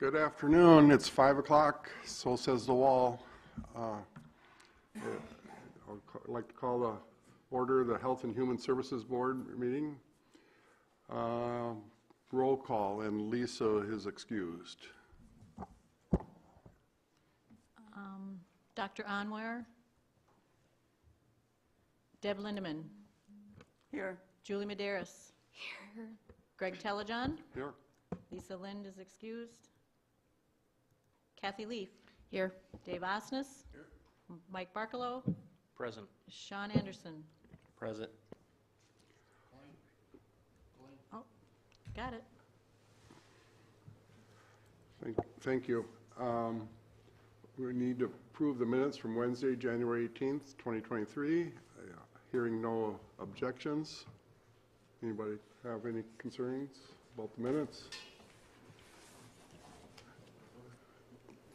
Good afternoon. It's 5 o'clock, so says the wall. I'd like to call the order the Health and Human Services Board meeting. Roll call, and Lisa is excused. Dr. Onwar. Deb Lindemann. Here. Julie Medeiros. Here. Greg Telejohn. Here. Lisa Lind is excused. Kathy Leaf. Here. Dave Osnes. Here. Mike Barkalow. Present. Sean Anderson. Present. Oh, got it. Thank you. We need to approve the minutes from Wednesday, January 18th, 2023. Hearing no objections. Anybody have any concerns about the minutes?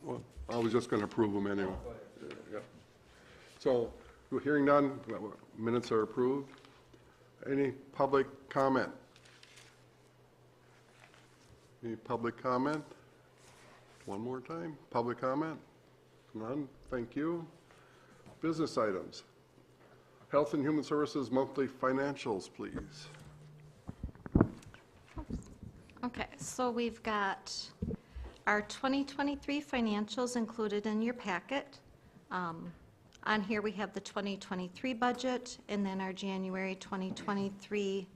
Well, I was just going to approve them anyway. Yeah. So, hearing none, minutes are approved. Any public comment? Any public comment? One more time. Public comment? None. Thank you. Business items. Health and Human Services monthly financials, please. Okay, so we've got our 2023 financials included in your packet. On here we have the 2023 budget and then our January 2023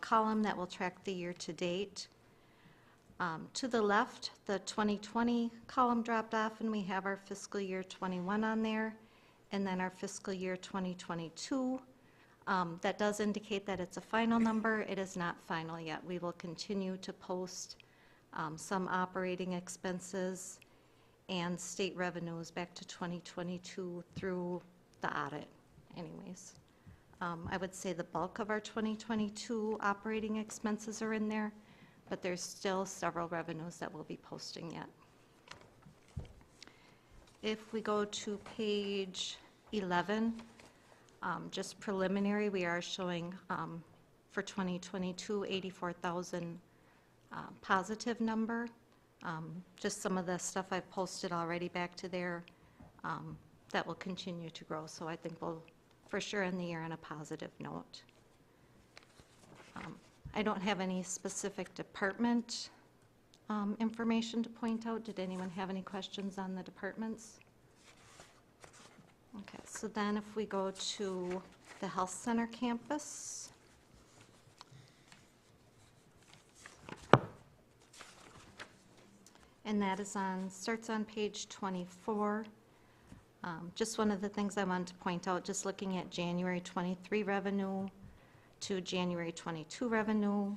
column that will track the year to date. To the left, the 2020 column dropped off and we have our fiscal year 21 on there, and then our fiscal year 2022. That does indicate that it's a final number. It is not final yet. We will continue to post some operating expenses and state revenues back to 2022 through the audit anyways. I would say the bulk of our 2022 operating expenses are in there, but there's still several revenues that we'll be posting yet. If we go to page 11, just preliminary, we are showing for 2022 84,000 positive number. Just some of the stuff I've posted already back to there that will continue to grow. So I think we'll for sure end the year on a positive note. I don't have any specific department information to point out. Did anyone have any questions on the departments? Okay, so then if we go to the health center campus. And that is starts on page 24. Just one of the things I wanted to point out, just looking at January 23 revenue to January 22 revenue,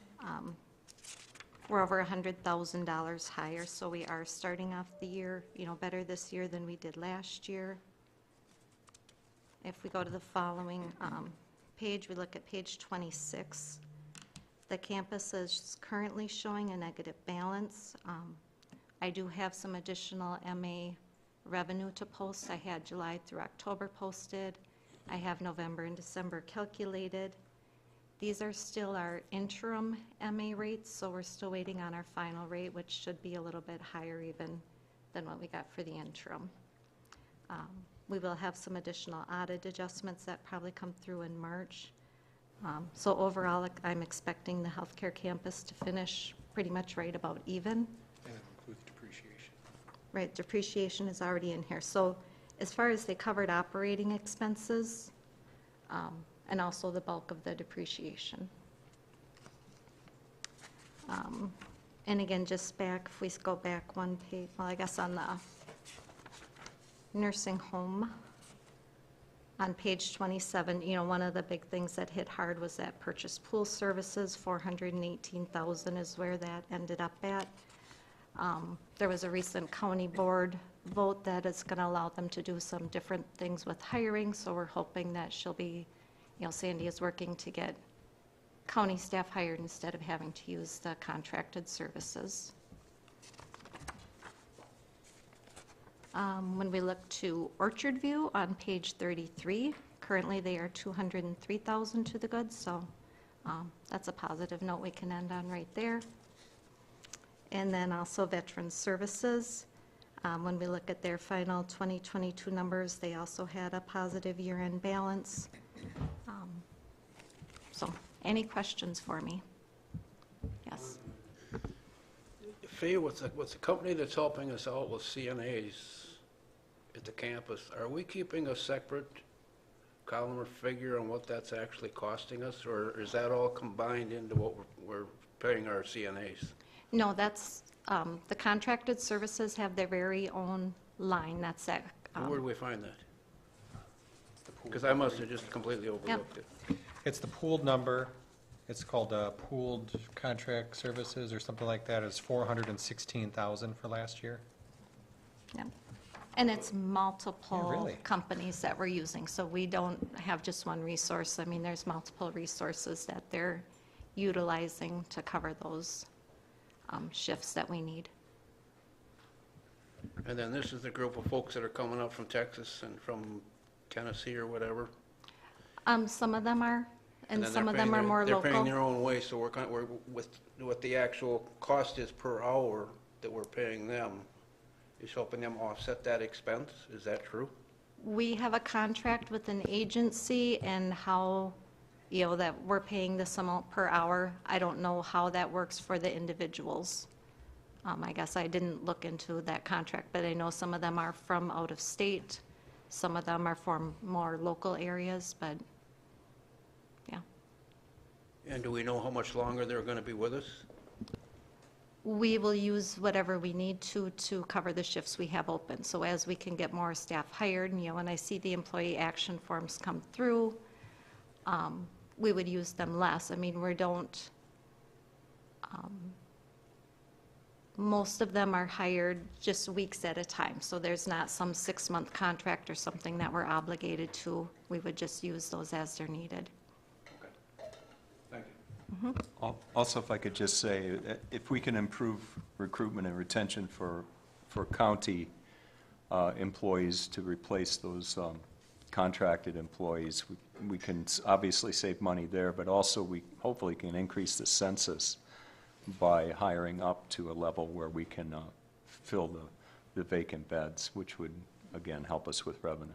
we're over $100,000 higher, so we are starting off the year, better this year than we did last year. If we go to the following page, we look at page 26. The campus is currently showing a negative balance. I do have some additional MA revenue to post. I had July through October posted. I have November and December calculated. These are still our interim MA rates, so we're still waiting on our final rate, which should be a little bit higher even than what we got for the interim. We will have some additional audit adjustments that probably come through in March. So overall, I'm expecting the healthcare campus to finish pretty much right about even. And that includes depreciation. Right, depreciation is already in here. So as far as they covered operating expenses, and also the bulk of the depreciation. And again, just back, if we go back one page, well, I guess on the nursing home, on page 27, one of the big things that hit hard was that purchase pool services. 418,000 is where that ended up at. There was a recent county board vote that is going to allow them to do some different things with hiring, so we're hoping that she'll be, Sandy is working to get county staff hired instead of having to use the contracted services. When we look to Orchard View on page 33, currently they are 203,000 to the good, so that's a positive note we can end on right there. And then also Veteran Services. When we look at their final 2022 numbers, they also had a positive year-end balance. So, any questions for me? Yes. Fee, what's the company that's helping us out with CNAs at the campus? Are we keeping a separate column or figure on what that's actually costing us, or is that all combined into what we're paying our CNAs? No, that's, the contracted services have their very own line, that's that. Where do we find that? Because I must have just completely overlooked it. It's the pooled number. It's called pooled contract services or something like that. It's 416,000 for last year. Yeah. And it's multiple Yeah, really? companies that we're using, so we don't have just one resource. I mean, there's multiple resources that they're utilizing to cover those shifts that we need. And then this is the group of folks that are coming up from Texas and from Tennessee or whatever. Some of them are, and then some they're of them paying are more They're paying local. their own way, so we're with what the actual cost is per hour that we're paying them is helping them offset that expense. Is that true? We have a contract with an agency, and how, that we're paying this amount per hour. I don't know how that works for the individuals. I guess I didn't look into that contract, but I know some of them are from out of state. Some of them are from more local areas, but, yeah. And do we know how much longer they're going to be with us? We will use whatever we need to cover the shifts we have open. So as we can get more staff hired, when I see the employee action forms come through, we would use them less. I mean, most of them are hired just weeks at a time. So there's not some 6-month contract or something that we're obligated to. We would just use those as they're needed. Okay. Thank you. Also, if I could just say, if we can improve recruitment and retention for county employees to replace those contracted employees, we can obviously save money there, but also we hopefully can increase the census by hiring up to a level where we can fill the vacant beds, which would, again, help us with revenue.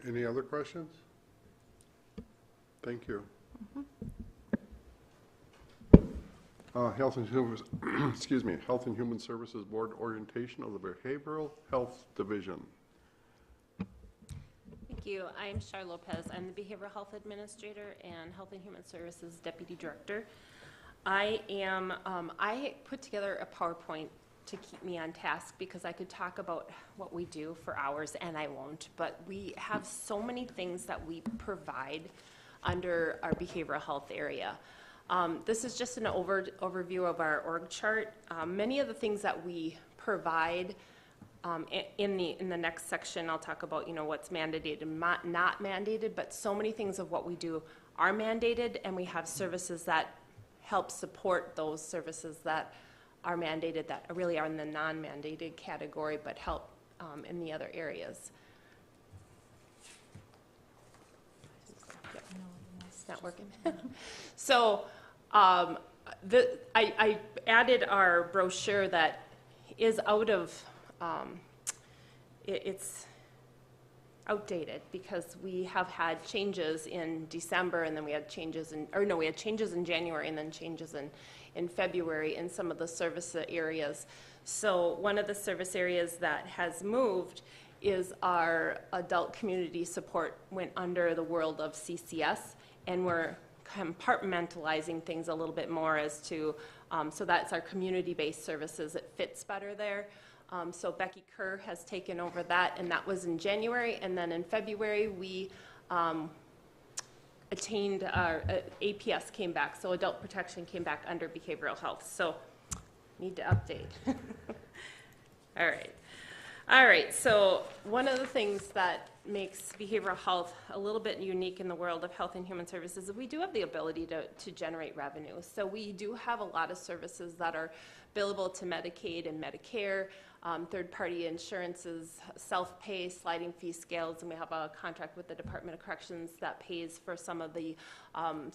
Any other questions? Thank you. Health and Human, excuse me, Health and Human Services Board orientation of the Behavioral Health Division. Thank you. I'm Char Lopez. I'm the Behavioral Health Administrator and Health and Human Services Deputy Director. I put together a PowerPoint to keep me on task because I could talk about what we do for hours, and I won't, but we have so many things that we provide under our behavioral health area. This is just an overview of our org chart. Many of the things that we provide in the next section, I'll talk about what's mandated and not mandated, but so many things of what we do are mandated, and we have services that help support those services that are mandated that really are in the non-mandated category, but help in the other areas. It's not working. So I added our brochure that is out of, it's outdated because we have had changes in December, and then we had changes we had changes in January and then changes in February in some of the service areas. So one of the service areas that has moved is our adult community support went under the world of CCS, and we're compartmentalizing things a little bit more as to, so that's our community-based services. It fits better there. So Becky Kerr has taken over that, and that was in January. And then in February, we attained our APS came back, so adult protection came back under behavioral health. So need to update. All right, so one of the things that makes behavioral health a little bit unique in the world of health and human services is we do have the ability to generate revenue. So we do have a lot of services that are billable to Medicaid and Medicare. third-party insurances, self-pay, sliding fee scales, and we have a contract with the Department of Corrections that pays for some of the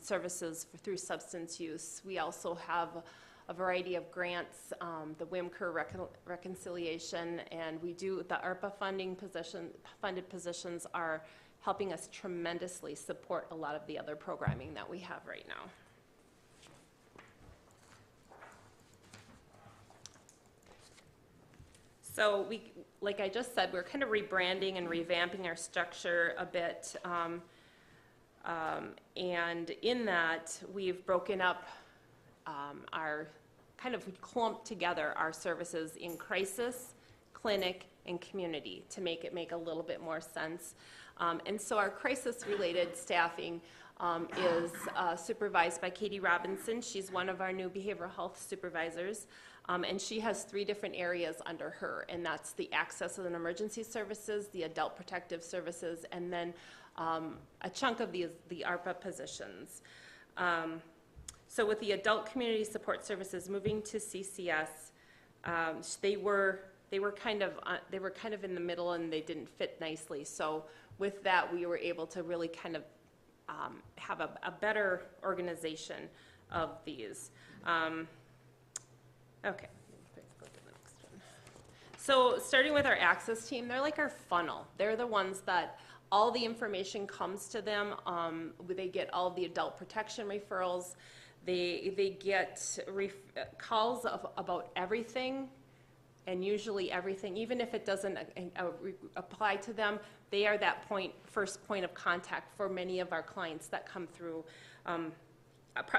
services through substance use. We also have a variety of grants, the WIMCR reconciliation, and we do the ARPA funded positions are helping us tremendously support a lot of the other programming that we have right now. So we, like I just said, we're kind of rebranding and revamping our structure a bit. And in that, we've broken up our, kind of clumped together our services in crisis, clinic, and community to make it make a little bit more sense. And so our crisis-related staffing is supervised by Katie Robinson. She's one of our new behavioral health supervisors. And she has 3 different areas under her, and that's the access and emergency services, the adult protective services, and then a chunk of the ARPA positions. So with the adult community support services moving to CCS, they were kind of in the middle and they didn't fit nicely. So with that, we were able to really kind of have a better organization of these. Okay, let's go to the next one. So starting with our access team, they're like our funnel. They're the ones that all the information comes to them. They get all the adult protection referrals. They get calls about everything, and usually everything, even if it doesn't apply to them, they are that first point of contact for many of our clients that come through,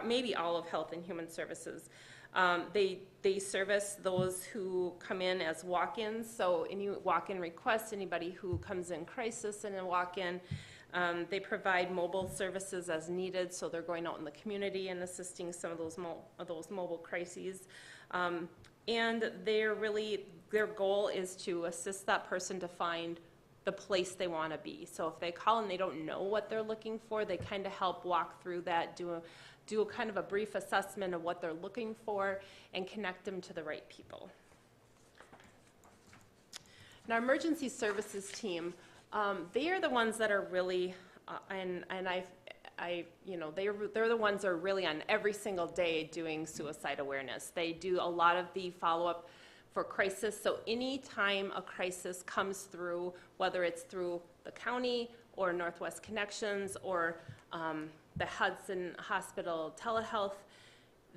maybe all of Health and Human Services. They service those who come in as walk-ins, so any walk-in requests, anybody who comes in crisis and a walk-in. They provide mobile services as needed, so they're going out in the community and assisting some of those mobile crises. And their goal is to assist that person to find the place they want to be. So if they call and they don't know what they're looking for, they kind of help walk through that, do a kind of a brief assessment of what they're looking for, and connect them to the right people. And our emergency services team, they are the ones that are really, they're the ones that are really on every single day doing suicide awareness. They do a lot of the follow-up for crisis. So anytime a crisis comes through, whether it's through the county or Northwest Connections or the Hudson Hospital telehealth,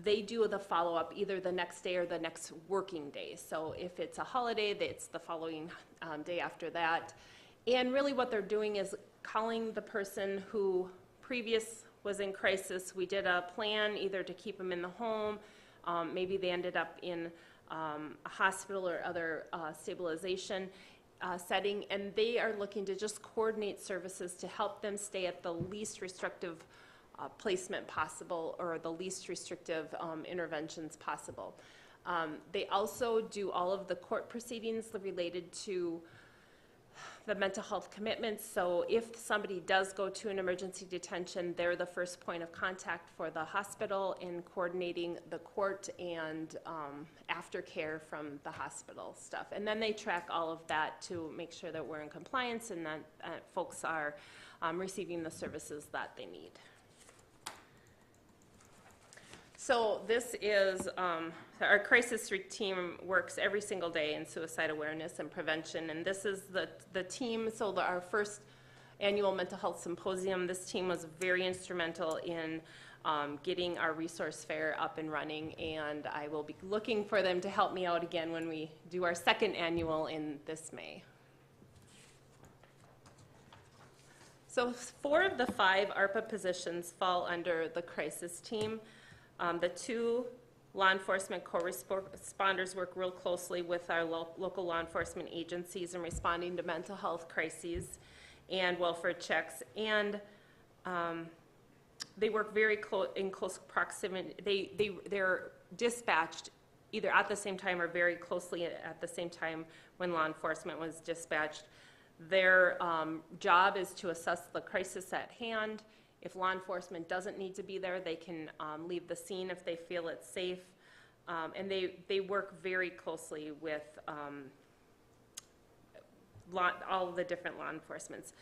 they do the follow-up either the next day or the next working day. So if it's a holiday, it's the following day after that. And really what they're doing is calling the person who previous was in crisis. We did a plan either to keep them in the home, maybe they ended up in a hospital or other stabilization setting, and they are looking to just coordinate services to help them stay at the least restrictive placement possible, or the least restrictive interventions possible. They also do all of the court proceedings related to the mental health commitments. So if somebody does go to an emergency detention, they're the first point of contact for the hospital in coordinating the court and aftercare from the hospital stuff. And then they track all of that to make sure that we're in compliance and that folks are receiving the services that they need. So this is, our crisis team works every single day in suicide awareness and prevention, and this is the team. So our first annual mental health symposium, this team was very instrumental in getting our resource fair up and running, and I will be looking for them to help me out again when we do our second annual in this May. So 4 of the 5 ARPA positions fall under the crisis team. The 2 law enforcement co-responders work real closely with our local law enforcement agencies in responding to mental health crises and welfare checks. And they work very in close proximity. They're dispatched either at the same time or very closely at the same time when law enforcement was dispatched. Their job is to assess the crisis at hand. If law enforcement doesn't need to be there, they can leave the scene if they feel it's safe. And they work very closely with all the different law enforcements.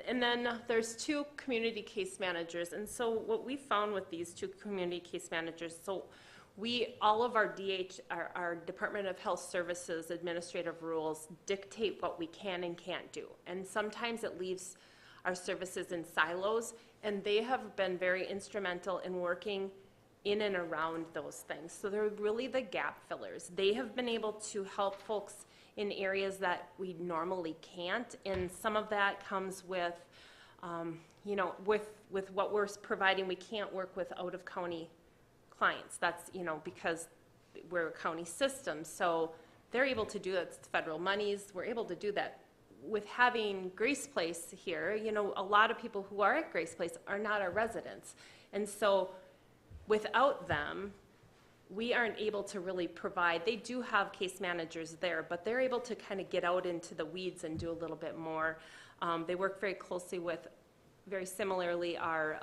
And then there's 2 community case managers. And so what we found with these 2 community case managers, so all of our our Department of Health Services administrative rules dictate what we can and can't do. And sometimes it leaves our services in silos, and they have been very instrumental in working in and around those things. So they're really the gap fillers. They have been able to help folks in areas that we normally can't, and some of that comes with, with what we're providing. We can't work with out-of-county clients. That's, because we're a county system, so they're able to do that. It's federal monies. We're able to do that. With having Grace Place here, a lot of people who are at Grace Place are not our residents, and so without them, we aren't able to really provide. They do have case managers there, but they're able to kind of get out into the weeds and do a little bit more. They work very closely with, very similarly, our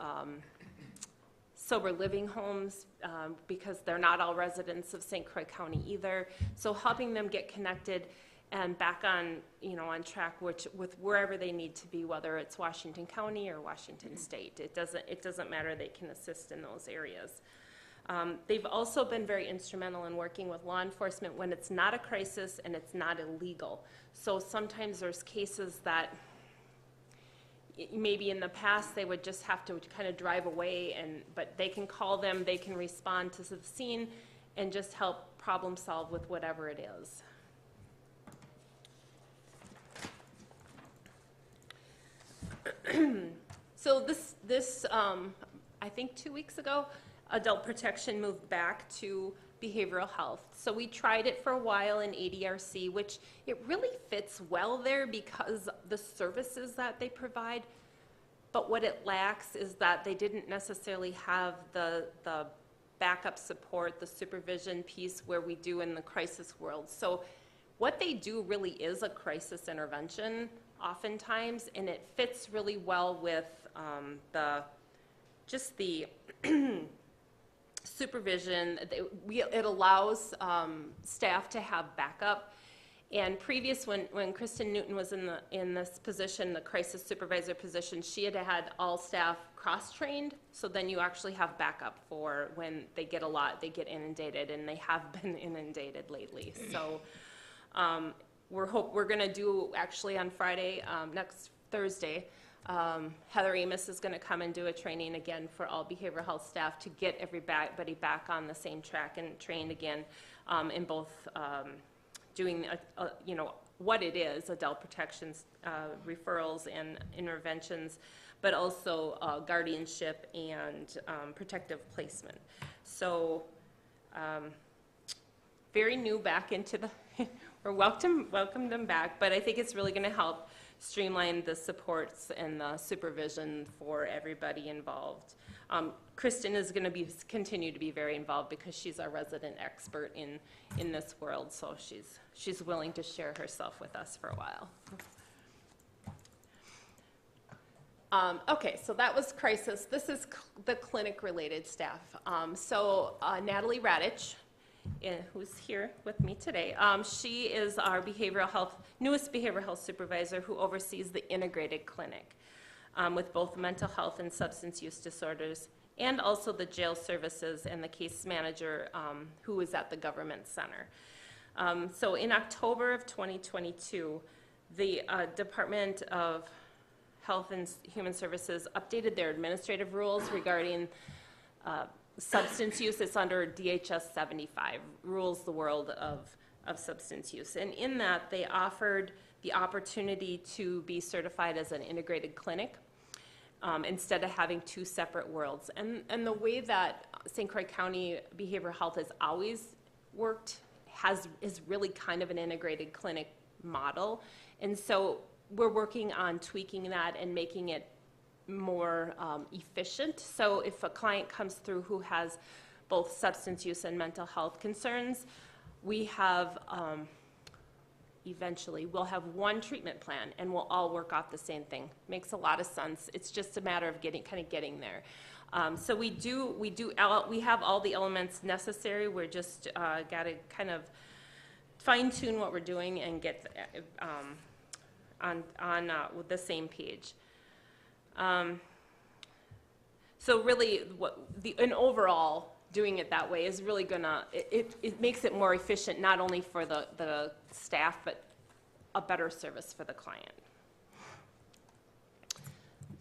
sober living homes, because they're not all residents of St. Croix County either. So helping them get connected and back on, on track with wherever they need to be, whether it's Washington County or Washington State. It doesn't matter. They can assist in those areas. They've also been very instrumental in working with law enforcement when it's not a crisis and it's not illegal. So sometimes there's cases that maybe in the past they would just have to kind of drive away, but they can call them, they can respond to the scene and just help problem solve with whatever it is. So this I think 2 weeks ago, adult protection moved back to behavioral health. So we tried it for a while in ADRC, which it really fits well there because the services that they provide, but what it lacks is that they didn't necessarily have the backup support, the supervision piece where we do in the crisis world. So what they do really is a crisis intervention oftentimes, and it fits really well with the supervision. It allows staff to have backup. And previous, when Kristen Newton was in this position, the crisis supervisor position, she had all staff cross-trained, so then you actually have backup for when they get inundated, and they have been inundated lately. So we're going to do, actually on Friday, next Thursday, Heather Amos is going to come and do a training again for all behavioral health staff to get everybody back on the same track and trained again in both doing, what it is, adult protections, referrals and interventions, but also guardianship and protective placement. So very new back into the, we're welcome them back, but I think it's really going to help streamline the supports and the supervision for everybody involved. Kristen is going to continue to be very involved because she's our resident expert in this world, so she's willing to share herself with us for a while. Okay, so that was crisis. This is the clinic-related staff. Natalie Radich, who's here with me today, she is our newest behavioral health supervisor who oversees the integrated clinic with both mental health and substance use disorders, and also the jail services and the case manager who is at the government center. So in October of 2022, the Department of Health and Human Services updated their administrative rules regarding substance use. It's under DHS 75, rules the world of substance use. And in that, they offered the opportunity to be certified as an integrated clinic instead of having 2 separate worlds. And the way that St. Croix County Behavioral Health has always worked is really kind of an integrated clinic model. And so we're working on tweaking that and making it more efficient. So if a client comes through who has both substance use and mental health concerns, we have eventually we'll have one treatment plan and we'll all work off the same thing. Makes a lot of sense. It's just a matter of getting there. So we have all the elements necessary. We're just got to kind of fine tune what we're doing and get with the same page. So really, and overall, doing it that way is really gonna, it makes it more efficient, not only for the staff, but a better service for the client.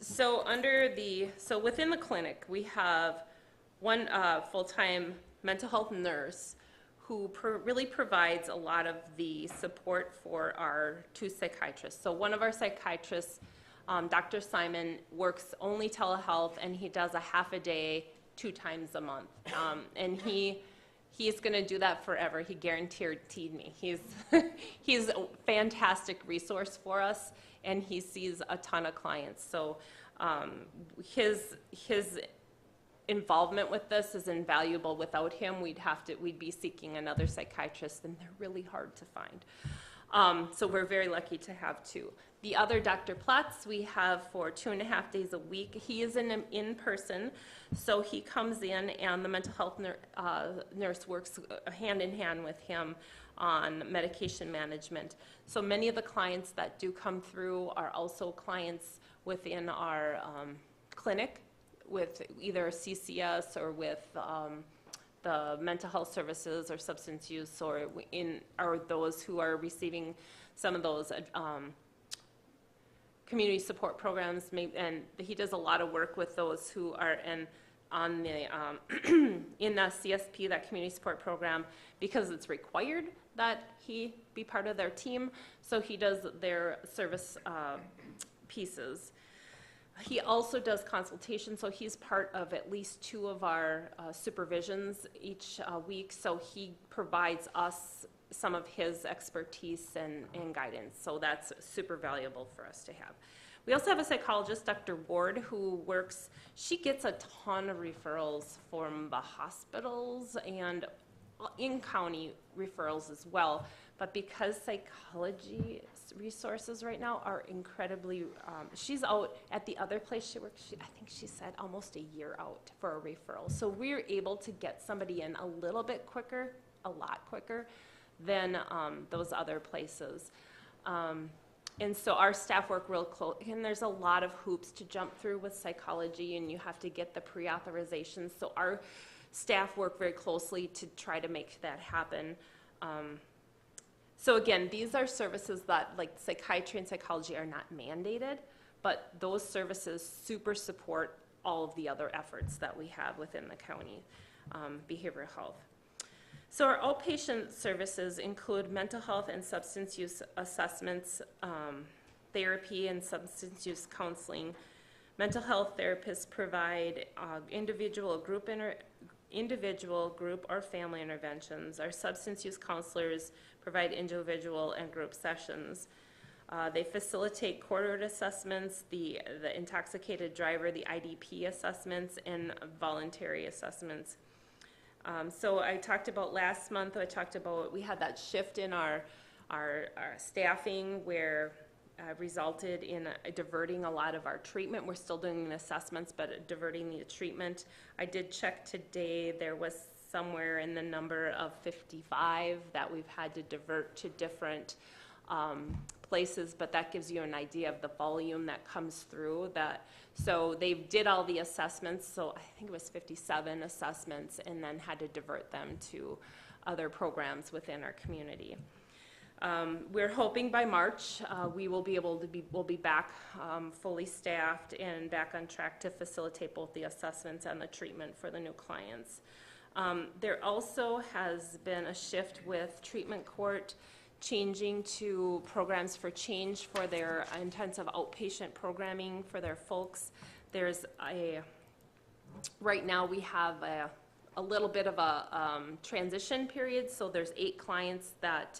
So within the clinic, we have one full-time mental health nurse who really provides a lot of the support for our 2 psychiatrists. So one of our psychiatrists, Dr. Simon, works only telehealth, and he does a half a day 2 times a month. And he's going to do that forever. He guaranteed me. He's a fantastic resource for us, and he sees a ton of clients. So his involvement with this is invaluable. Without him, we'd be seeking another psychiatrist, and they're really hard to find. So we're very lucky to have 2. The other Dr. Platz we have for 2.5 days a week. He is in person, so he comes in, and the mental health nurse works hand in hand with him on medication management. So many of the clients that do come through are also clients within our clinic, with either CCS or with the mental health services or substance use, or those who are receiving some of those community support programs. And he does a lot of work with those who are in the CSP, that community support program, because it's required that he be part of their team. So he does their service pieces. He also does consultation, so he's part of at least 2 of our supervisions each week, so he provides us some of his expertise and guidance, so that's super valuable for us to have. We also have a psychologist, Dr. Ward, who she gets a ton of referrals from the hospitals and in-county referrals as well, but because psychology resources right now are incredibly, she's out at the other place she works, I think she said almost a year out for a referral. So we're able to get somebody in a little bit quicker, a lot quicker than those other places. And so our staff work real close, and there's a lot of hoops to jump through with psychology, and you have to get the pre-authorization. So our staff work very closely to try to make that happen. So again, these are services that, like psychiatry and psychology, are not mandated, but those services super support all of the other efforts that we have within the county, behavioral health. So our outpatient services include mental health and substance use assessments, therapy and substance use counseling. Mental health therapists provide individual, group, or family interventions. Our substance use counselors provide individual and group sessions. They facilitate court-ordered assessments, the intoxicated driver, the IDP assessments, and voluntary assessments. So I talked about last month, we had that shift in our staffing where resulted in diverting a lot of our treatment. We're still doing the assessments, but diverting the treatment. I did check today, there was somewhere in the number of 55 that we've had to divert to different places, but that gives you an idea of the volume that comes through. So they did all the assessments, so I think it was 57 assessments, and then had to divert them to other programs within our community. We're hoping by March we'll be back fully staffed and back on track to facilitate both the assessments and the treatment for the new clients. There also has been a shift with treatment court changing to programs for change for their intensive outpatient programming for their folks. Right now we have a little bit of a transition period, so there's 8 clients that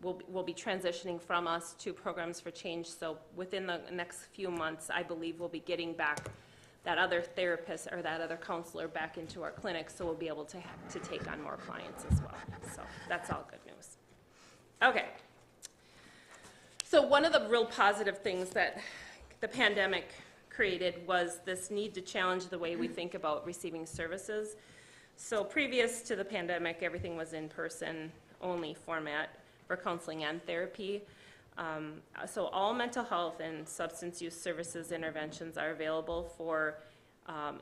will be transitioning from us to programs for change. So within the next few months, I believe we'll be getting back that other therapist or that other counselor back into our clinic, so we'll be able to take on more clients as well. So that's all good news. Okay. So one of the real positive things that the pandemic created was this need to challenge the way we think about receiving services. So previous to the pandemic, everything was in person only format for counseling and therapy. So all mental health and substance use services interventions are available for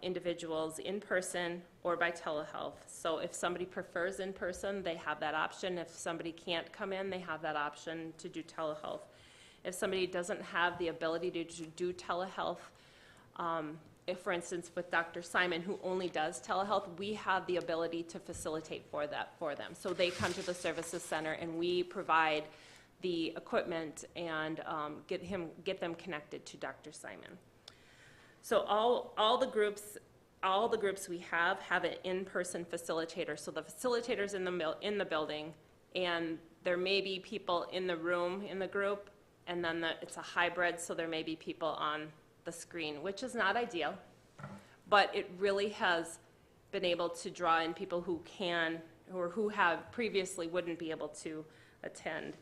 individuals in person or by telehealth. So if somebody prefers in person, they have that option. If somebody can't come in, they have that option to do telehealth. If somebody doesn't have the ability to do telehealth, if, for instance, with Dr. Simon, who only does telehealth, we have the ability to facilitate for them. So they come to the services center and we provide the equipment and get them connected to Dr. Simon. So all the groups we have an in-person facilitator. So the facilitator's in the building, and there may be people in the room in the group, and then it's a hybrid, so there may be people on the screen, which is not ideal, but it really has been able to draw in people who can or who have previously wouldn't be able to attend.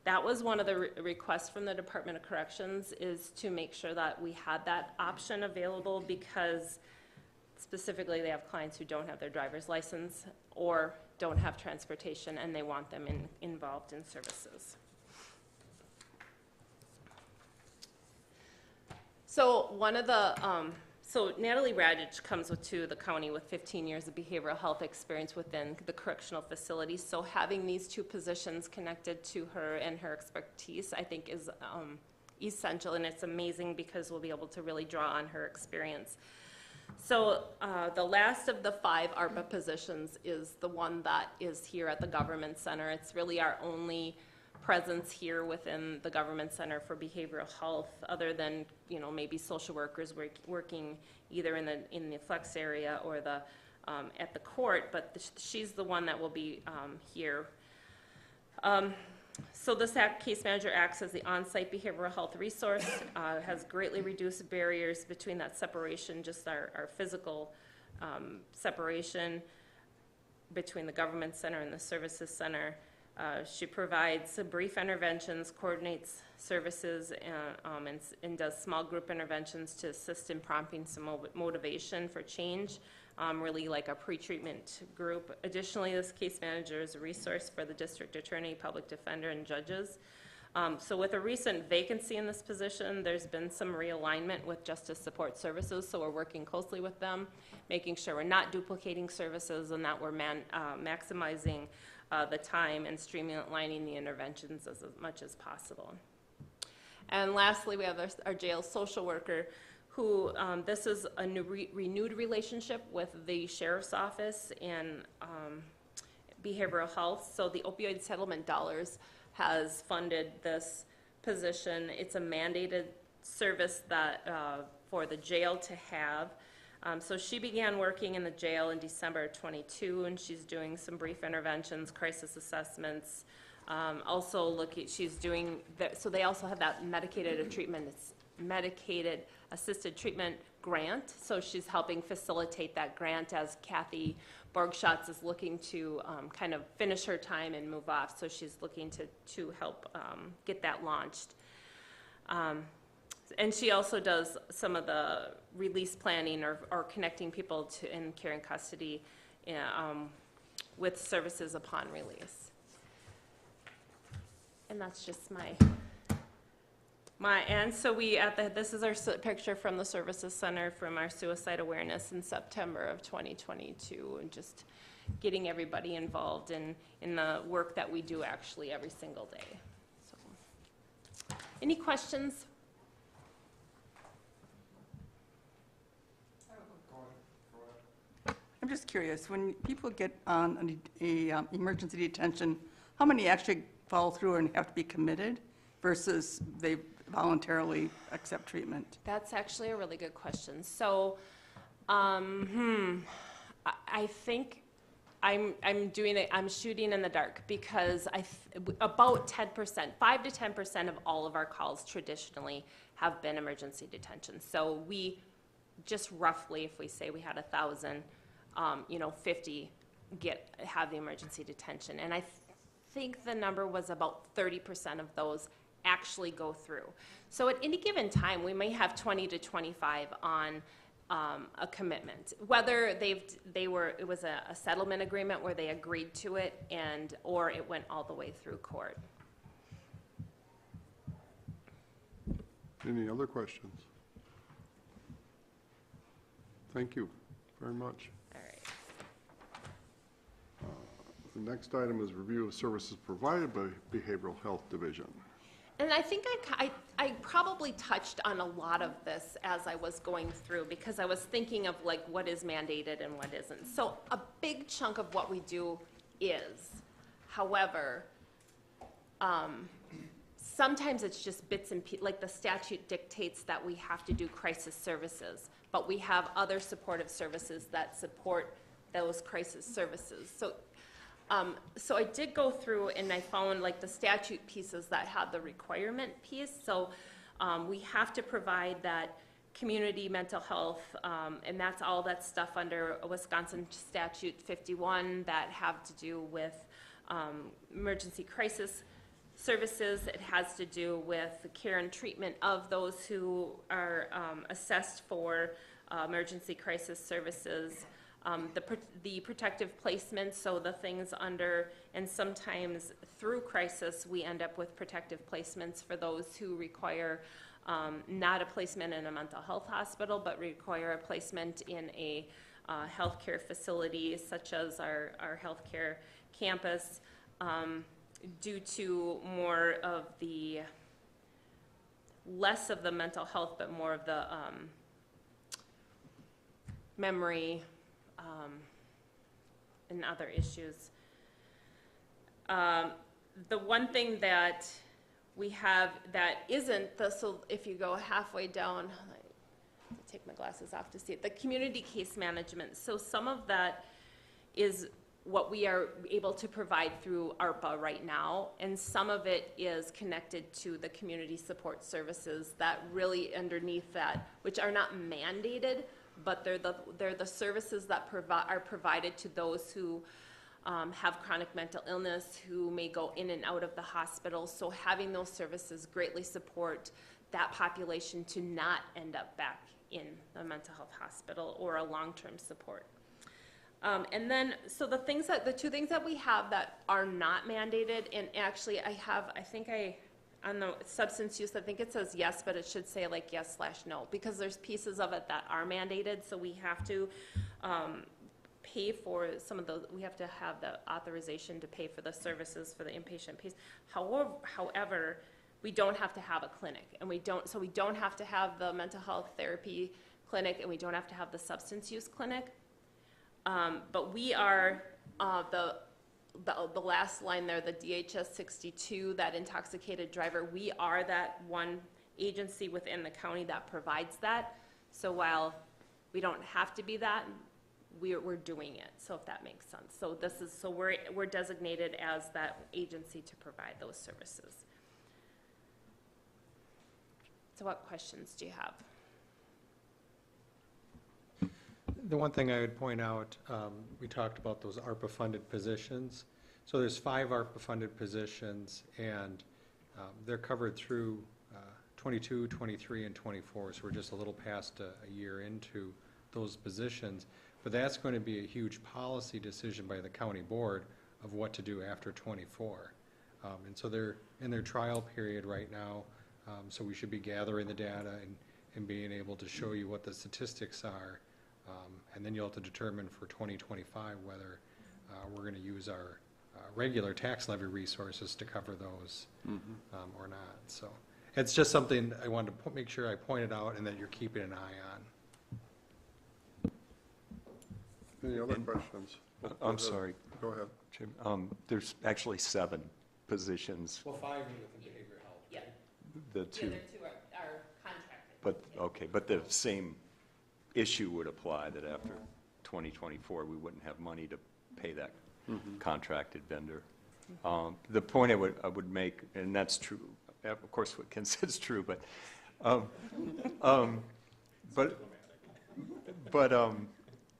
That was one of the requests from the Department of Corrections, is to make sure that we had that option available, because specifically they have clients who don't have their driver's license or don't have transportation, and they want them involved in services. So so Natalie Radich comes to the county with 15 years of behavioral health experience within the correctional facilities. So having these two positions connected to her and her expertise, I think, is essential, and it's amazing because we'll be able to really draw on her experience. So the last of the 5 ARPA positions is the one that is here at the Government Center. It's really our only presence here within the Government Center for Behavioral Health, other than, maybe social workers working either in the flex area or at the court, but she's the one that will be here. So this case manager acts as the on-site behavioral health resource, has greatly reduced barriers between that separation, just our physical separation between the Government Center and the Services Center. She provides brief interventions, coordinates services, and does small group interventions to assist in prompting some motivation for change, really like a pre-treatment group. Additionally, this case manager is a resource for the district attorney, public defender, and judges. So with a recent vacancy in this position, there's been some realignment with Justice Support Services, so we're working closely with them, making sure we're not duplicating services and that we're maximizing the time and streamlining the interventions as much as possible. And lastly, we have our jail social worker, who this is a renewed relationship with the Sheriff's Office and behavioral health. So the opioid settlement dollars has funded this position. It's a mandated service that for the jail to have. So she began working in the jail in December of 22, and she's doing some brief interventions, crisis assessments. She's doing, so they also have that medicated assisted treatment grant. So she's helping facilitate that grant as Kathy Borgschatz is looking to kind of finish her time and move off. So she's looking to help get that launched. And she also does some of the release planning or connecting people to in care and custody with services upon release. And that's just and so this is our picture from the services center from our suicide awareness in September of 2022, and just getting everybody involved in the work that we do actually every single day. So, any questions? I'm just curious, when people get on a emergency detention, how many actually follow through and have to be committed versus they voluntarily accept treatment? That's actually a really good question. So, I think I'm shooting in the dark, because about 10%, 5 to 10% of all of our calls traditionally have been emergency detention. So we just roughly, if we say we had 1,000, 50 have the emergency detention. And I think the number was about 30% of those actually go through. So at any given time, we may have 20 to 25 on a commitment, whether it was a settlement agreement where they agreed to it, or it went all the way through court. Any other questions? Thank you very much. All right. The next item is review of services provided by Behavioral Health Division. And I think I probably touched on a lot of this as I was going through, because I was thinking of like what is mandated and what isn't. So a big chunk of what we do is, however, sometimes it's just bits and pieces, like the statute dictates that we have to do crisis services, but we have other supportive services that support those crisis services. So I did go through and I found like the statute pieces that had the requirement piece. So we have to provide that community mental health, and that's all that stuff under Wisconsin Statute 51 that have to do with emergency crisis services. It has to do with the care and treatment of those who are assessed for emergency crisis services. The protective placement, so the things under, and sometimes through crisis, we end up with protective placements for those who require not a placement in a mental health hospital, but require a placement in a healthcare facility, such as our healthcare campus, due to more of the, less of the mental health, but more of the memory, and other issues. The one thing that we have that isn't, so if you go halfway down, I'll take my glasses off to see it, the community case management. So some of that is what we are able to provide through ARPA right now, and some of it is connected to the community support services that really underneath that, which are not mandated, but they're the services that are provided to those who have chronic mental illness, who may go in and out of the hospital. So having those services greatly support that population to not end up back in a mental health hospital or a long-term support. And then, so the two things that we have that are not mandated, and actually on the substance use, I think it says yes, but it should say like yes/no, because there's pieces of it that are mandated, so we have to pay for some of those. We have to have the authorization to pay for the services for the inpatient piece. However, we don't have to have a clinic, and we don't have to have the mental health therapy clinic, and we don't have to have the substance use clinic. But we are the last line there, the DHS 62, that intoxicated driver, we are that one agency within the county that provides that. So while we don't have to be that, we're doing it, so if that makes sense. So we're designated as that agency to provide those services. So what questions do you have? The one thing I would point out, we talked about those ARPA-funded positions. So there's 5 ARPA-funded positions, and they're covered through 22, 23, and 24. So we're just a little past a year into those positions. But that's going to be a huge policy decision by the county board of what to do after 24. And so they're in their trial period right now. So we should be gathering the data and being able to show you what the statistics are. And then you'll have to determine for 2025 whether we're going to use our regular tax levy resources to cover those or not. So it's just something I wanted to make sure I pointed out and that you're keeping an eye on. Any other questions? I'm sorry, Go ahead. Jim. There's actually 7 positions, Well, 5 with the behavioral health. Yeah, the the 2. other two are contracted. But, okay, but the same issue would apply, that after 2024, we wouldn't have money to pay that contracted vendor. The point I would make, and that's true, of course what Ken says is true, but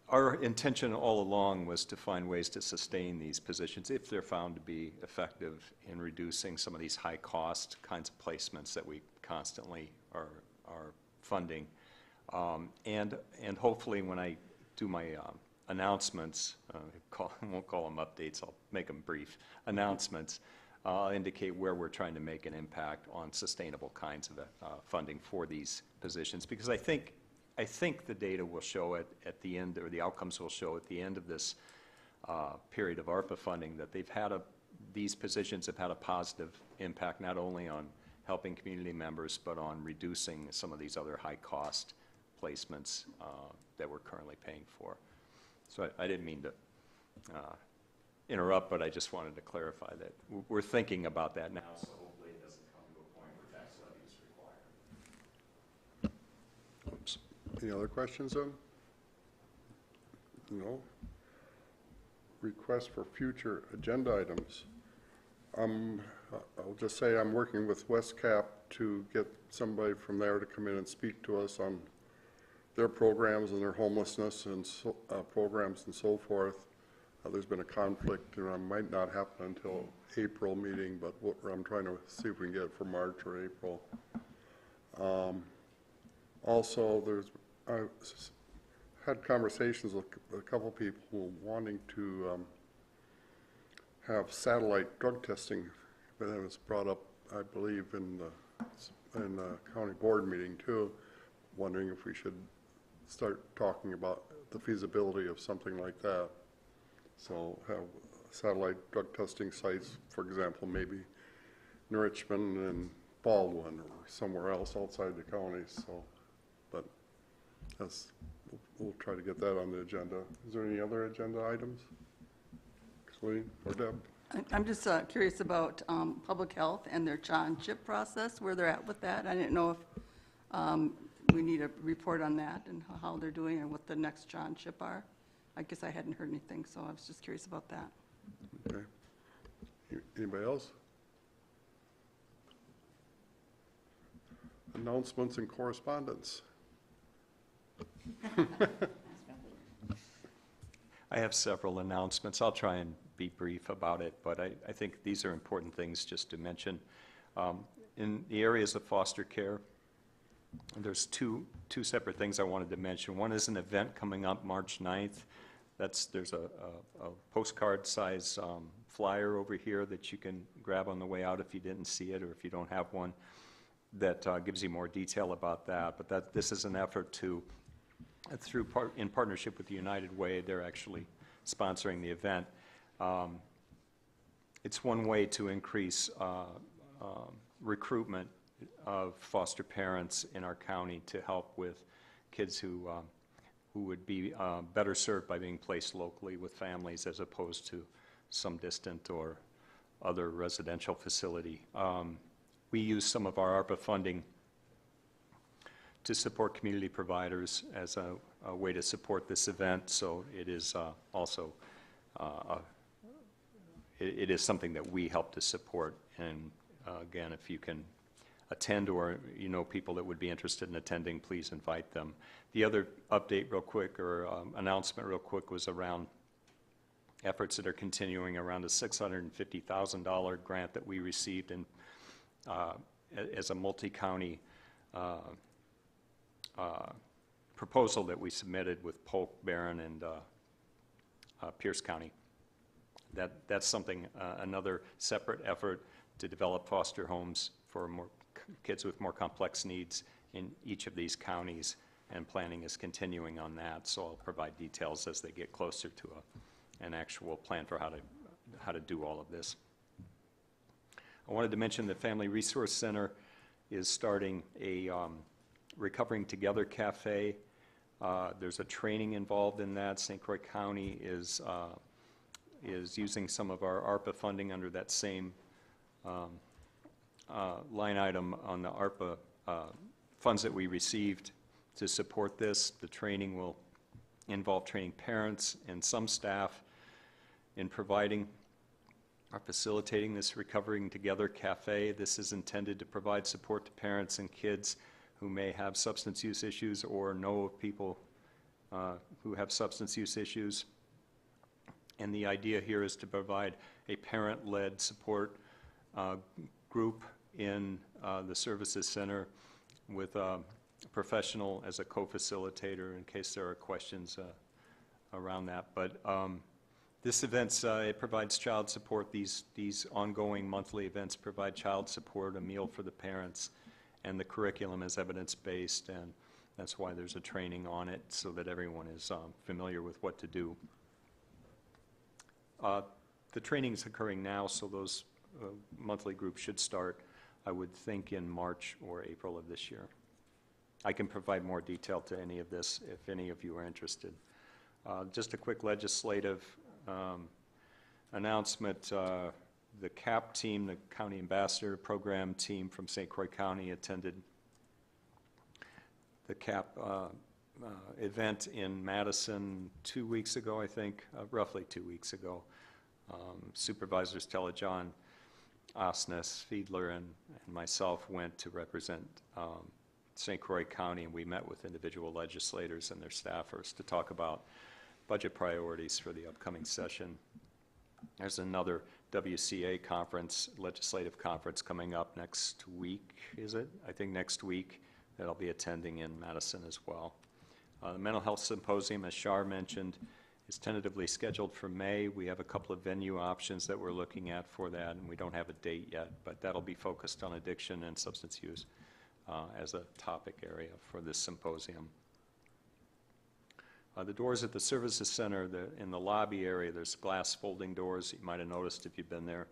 our intention all along was to find ways to sustain these positions if they're found to be effective in reducing some of these high-cost kinds of placements that we constantly are funding. And hopefully when I do my announcements, I won't call them updates, I'll make them brief, announcements, I'll indicate where we're trying to make an impact on sustainable kinds of funding for these positions, because I think the data will show it at the end, or the outcomes will show at the end of this period of ARPA funding, that these positions have had a positive impact not only on helping community members, but on reducing some of these other high-cost placements that we're currently paying for. So I didn't mean to interrupt, but I just wanted to clarify that we're thinking about that now, so hopefully it doesn't come to a point where tax levy is required. Oops. Any other questions then? No? Request for future agenda items. I'll just say I'm working with WestCap to get somebody from there to come in and speak to us on their programs and their homelessness and programs and so forth. There's been a conflict, and it might not happen until April meeting, but I'm trying to see if we can get it for March or April. Also, I've had conversations with a couple people wanting to have satellite drug testing. But that was brought up, I believe, in the county board meeting too, wondering if we should start talking about the feasibility of something like that. So have satellite drug testing sites, for example, maybe in Richmond and Baldwin or somewhere else outside the county. So, but we'll try to get that on the agenda. Is there any other agenda items? Colleen or Deb? I'm just curious about public health and their John Chip process, where they're at with that. I didn't know if we need a report on that and how they're doing and what the next John Chip are. I guess I hadn't heard anything, so I was just curious about that. Okay. Anybody else? Announcements and correspondence. I have several announcements. I'll try and be brief about it, but I think these are important things just to mention. In the areas of foster care, there's two separate things I wanted to mention. One is an event coming up March 9th. There's a postcard size flyer over here that you can grab on the way out if you didn't see it or if you don't have one, that gives you more detail about that. But this is an effort to, in partnership with the United Way, they're actually sponsoring the event. It's one way to increase recruitment of foster parents in our county to help with kids who would be better served by being placed locally with families as opposed to some distant or other residential facility. We use some of our ARPA funding to support community providers as a way to support this event, so it is also it is something that we help to support. And again, if you can attend or you know people that would be interested in attending, please invite them. The other update real quick, or announcement real quick, was around efforts that are continuing around a $650,000 grant that we received in, as a multi-county proposal that we submitted with Polk, Barron, and Pierce County. That's something, another separate effort to develop foster homes for more kids with more complex needs in each of these counties, and planning is continuing on that. So I'll provide details as they get closer to an actual plan for how to do all of this. I wanted to mention the Family Resource Center is starting a Recovering Together Cafe. There's a training involved in that. St. Croix County is using some of our ARPA funding under that same line item on the ARPA funds that we received to support this. The training will involve training parents and some staff in providing or facilitating this Recovering Together Cafe. This is intended to provide support to parents and kids who may have substance use issues or know of people who have substance use issues. And the idea here is to provide a parent-led support group in the services center with a professional as a co-facilitator in case there are questions around that. But This event's, it provides child support. These ongoing monthly events provide child support, a meal for the parents, and the curriculum is evidence-based, and that's why there's a training on it, so that everyone is familiar with what to do. The training's occurring now, so those monthly groups should start, I would think, in March or April of this year. I can provide more detail to any of this if any of you are interested. Just a quick legislative announcement. The CAP team, the County Ambassador Program team from St. Croix County, attended the CAP event in Madison 2 weeks ago, I think, roughly 2 weeks ago. Supervisors Telejohn, Osnes, Fiedler, and myself went to represent St. Croix County, and we met with individual legislators and their staffers to talk about budget priorities for the upcoming session. There's another WCA conference, legislative conference, coming up next week, is it? I think next week, that I'll be attending in Madison as well. The Mental Health Symposium, as Shar mentioned, is tentatively scheduled for May. We have a couple of venue options that we're looking at for that, and we don't have a date yet, but that'll be focused on addiction and substance use as a topic area for this symposium. The doors at the Services Center, in the lobby area, there's glass folding doors. You might have noticed if you've been there.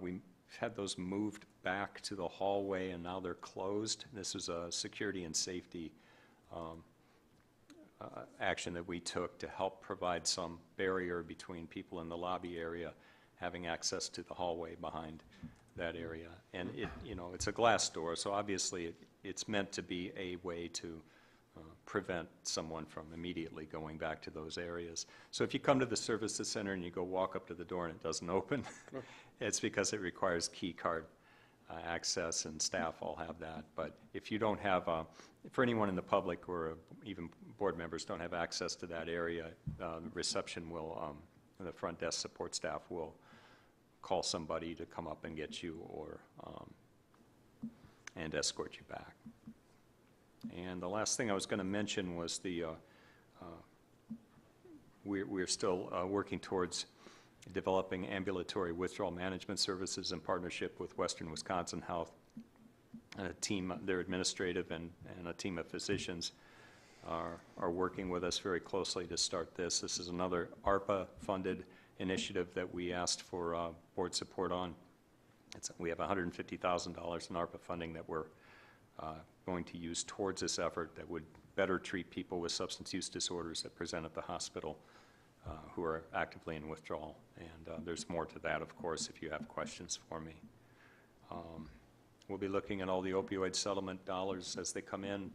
We had those moved back to the hallway, and now they're closed. This was a security and safety action that we took to help provide some barrier between people in the lobby area having access to the hallway behind that area. And it's a glass door, so obviously it's meant to be a way to prevent someone from immediately going back to those areas. So if you come to the Services Center and you go walk up to the door and it doesn't open, it's because it requires key card access, and staff all have that. But if you don't have, for anyone in the public or even board members don't have access to that area, reception will, the front desk support staff will call somebody to come up and get you or and escort you back. And the last thing I was going to mention was we're still working towards developing ambulatory withdrawal management services in partnership with Western Wisconsin Health. And a team, their administrative and a team of physicians are working with us very closely to start this. This is another ARPA-funded initiative that we asked for board support on. We have $150,000 in ARPA funding that we're going to use towards this effort that would better treat people with substance use disorders that present at the hospital who are actively in withdrawal. And there's more to that, of course, if you have questions for me. We'll be looking at all the opioid settlement dollars as they come in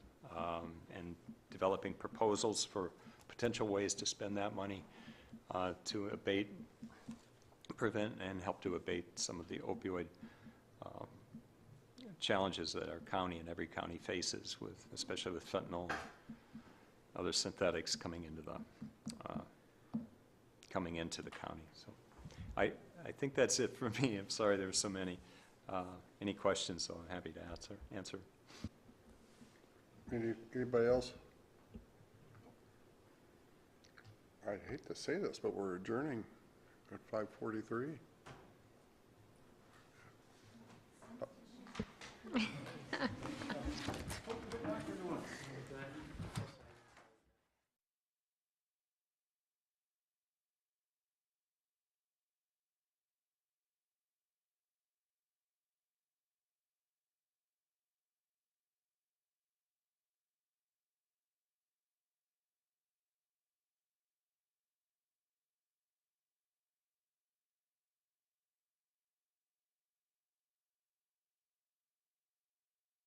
and developing proposals for potential ways to spend that money to abate, prevent, and help to abate some of the opioid challenges that our county and every county faces, with, especially with fentanyl and other synthetics coming into the county. So I think that's it for me. I'm sorry there were so many. Any questions, so I'm happy to answer. Anybody else? I hate to say this, but we're adjourning at 5:43.